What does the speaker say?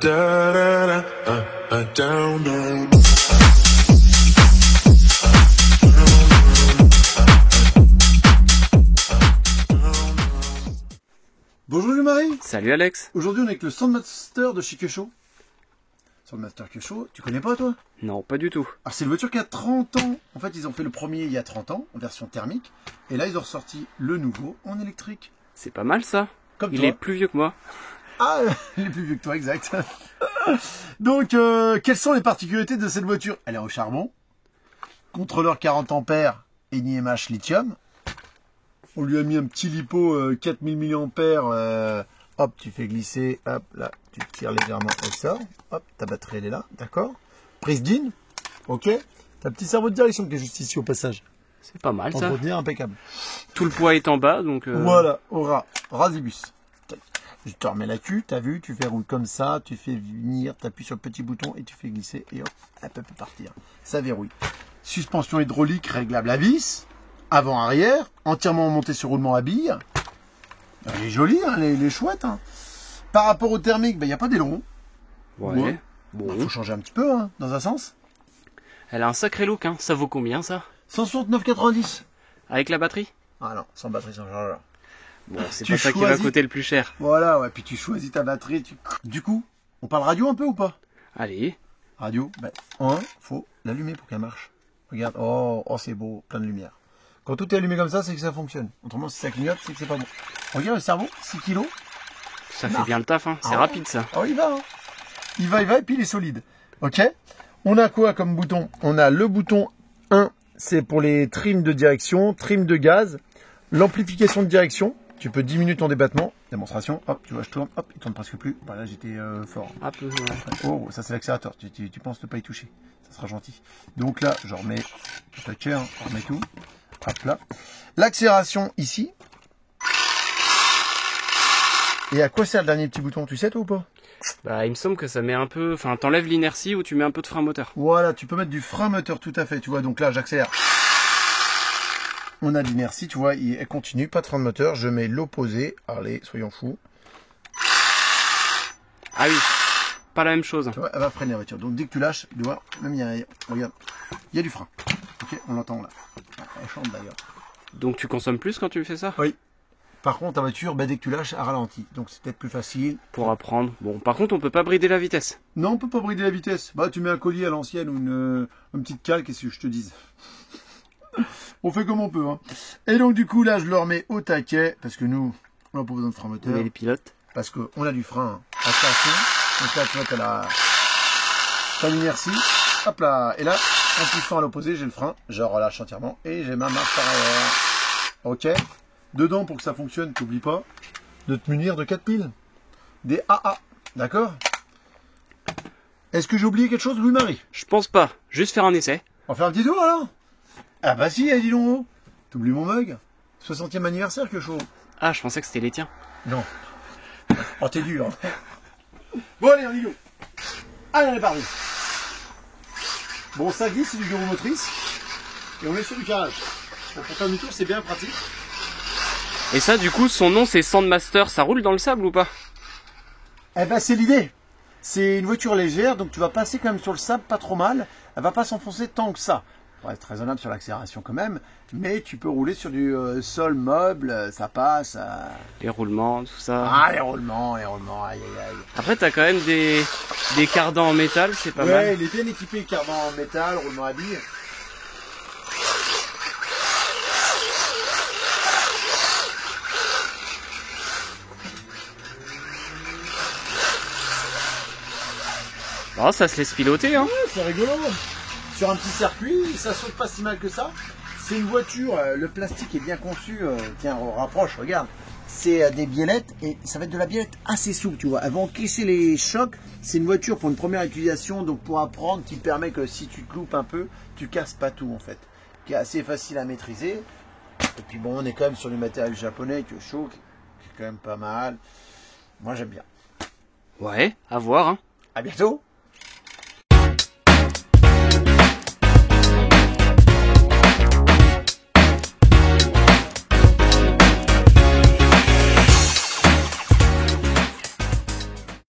Da, da, da, down, down. Bonjour Louis-Marie. Salut Alex. Aujourd'hui on est avec le Sandmaster de chez Quechot. Sandmaster Quechot, tu connais pas toi? Non, pas du tout. Alors c'est une voiture qui a 30 ans. En fait ils ont fait le premier il y a 30 ans, en version thermique. Et là ils ont ressorti le nouveau en électrique. C'est pas mal ça. Comme Il toi. est plus vieux que moi. Ah, il est plus vieux que toi, exact. Donc quelles sont les particularités de cette voiture? Elle est au charbon, contrôleur 40 ampères et NiMH lithium. On lui a mis un petit lipo 4000 mAh. Hop, tu fais glisser. Hop, là, tu tires légèrement, elle sort. Hop, ta batterie, elle est là. D'accord. Prise DIN. Ok. T'as un petit cerveau de direction qui est juste ici au passage. C'est pas mal ça. Entretenir impeccable. Tout le poids est en bas, donc... Voilà, aura. Rasibus. Je te remets là-dessus. T'as vu, tu fais rouler comme ça. Tu fais venir, t'appuies sur le petit bouton et tu fais glisser. Et hop, elle peut partir. Ça verrouille. Suspension hydraulique réglable à vis. Avant-arrière, entièrement monté sur roulement à billes. Elle est jolie, hein, elle est chouette. Hein. Par rapport au thermique, il n'y a pas d'aileron. Ouais. Bon. Faut changer un petit peu, hein, dans un sens. Elle a un sacré look, hein. Ça vaut combien ça? 169,90. Avec la batterie? Ah non, sans batterie, sans chargeur. Bon, c'est Tu pas ça qui va coûter le plus cher. Voilà, ouais, puis tu choisis ta batterie. Du coup, on parle radio un peu ou pas? Allez. Radio, faut l'allumer pour qu'elle marche. Regarde, oh c'est beau, plein de lumière. Quand tout est allumé comme ça, c'est que ça fonctionne. Autrement, si ça clignote, c'est que c'est pas bon. Regarde le cerveau, 6 kilos. Ça fait bien le taf, hein. C'est rapide ça. Oh, il va, hein. Il va, et puis il est solide. Ok. On a quoi comme bouton? On a le bouton 1, c'est pour les trims de direction, trim de gaz, l'amplification de direction. Tu peux diminuer ton débattement. Démonstration, hop, tu vois, je tourne, hop, il tourne presque plus. Voilà, j'étais fort. Un peu, ouais. Oh, ça c'est l'accélérateur, tu penses ne pas y toucher. Ça sera gentil. Donc là, je remets, je remets tout. Hop là. L'accélération ici. Et à quoi sert le dernier petit bouton? Tu sais toi ou pas? Bah, il me semble que ça met un peu... Enfin, t'enlèves l'inertie ou tu mets un peu de frein moteur. Voilà, tu peux mettre du frein moteur, tout à fait. Tu vois, donc là, j'accélère. On a l'inertie, tu vois, elle continue, pas de frein de moteur. Je mets l'opposé. Allez, soyons fous. Ah oui, pas la même chose. Tu vois, elle va freiner la voiture. Donc dès que tu lâches, tu vois, même regarde, il y a du frein. Ok, on l'entend là. Elle chante d'ailleurs. Donc tu consommes plus quand tu fais ça? Oui. Par contre, ta voiture, dès que tu lâches, elle ralentit. Donc c'est peut-être plus facile. Pour apprendre. Bon, par contre, on peut pas brider la vitesse. Non, on peut pas brider la vitesse. Bah, tu mets un collier à l'ancienne ou une petite cale, qu'est-ce que je te dise. On fait comme on peut. Hein. Et donc du coup, là, je le remets au taquet. Parce que nous, on n'a pas besoin de frein moteur. On est les pilotes. Parce qu'on a du frein à station. Donc là, tu vois, t'as l'inertie. Hop là. Et là, en poussant à l'opposé, j'ai le frein. Je relâche entièrement. Et j'ai ma marche arrière. Ok. Dedans, pour que ça fonctionne, n'oublie pas de te munir de 4 piles. Des AA. D'accord? Est-ce que j'ai oublié quelque chose, Louis-Marie? Je pense pas. Juste faire un essai. On va faire un petit tour alors? Ah bah si, dis donc. T'oublies mon mug? 60e anniversaire que chaud. Ah, je pensais que c'était les tiens. Non. Oh, t'es dur. Bon, allez, on y go. Allez, on est parti. Bon, ça glisse, c'est du bureau motrice. Et on est sur du carrelage. Pour faire demi-tour, c'est bien pratique. Et ça, du coup, son nom, c'est Sandmaster. Ça roule dans le sable ou pas? Eh ben, c'est l'idée. C'est une voiture légère, donc tu vas passer quand même sur le sable, pas trop mal. Elle va pas s'enfoncer tant que ça. On va être raisonnable sur l'accélération quand même, mais tu peux rouler sur du sol meuble, ça passe. Les roulements, tout ça. Ah, les roulements, aïe, aïe, aïe. Après, t'as quand même des cardans en métal, c'est pas mal. Ouais, il est bien équipé, cardan en métal, roulement à billes. Oh, ça se laisse piloter, hein. Ouais, c'est rigolo. Sur un petit circuit, ça saute pas si mal que ça. C'est une voiture, le plastique est bien conçu. Tiens, on rapproche, regarde. C'est des biellettes et ça va être de la biellette assez souple, tu vois. Elles vont encaisser les chocs. C'est une voiture pour une première utilisation, donc pour apprendre, qui permet que si tu te loupes un peu, tu casses pas tout en fait. Qui est assez facile à maîtriser. Et puis bon, on est quand même sur du matériel japonais, qui est chaud, qui est quand même pas mal. Moi j'aime bien. Ouais, à voir, hein. À bientôt.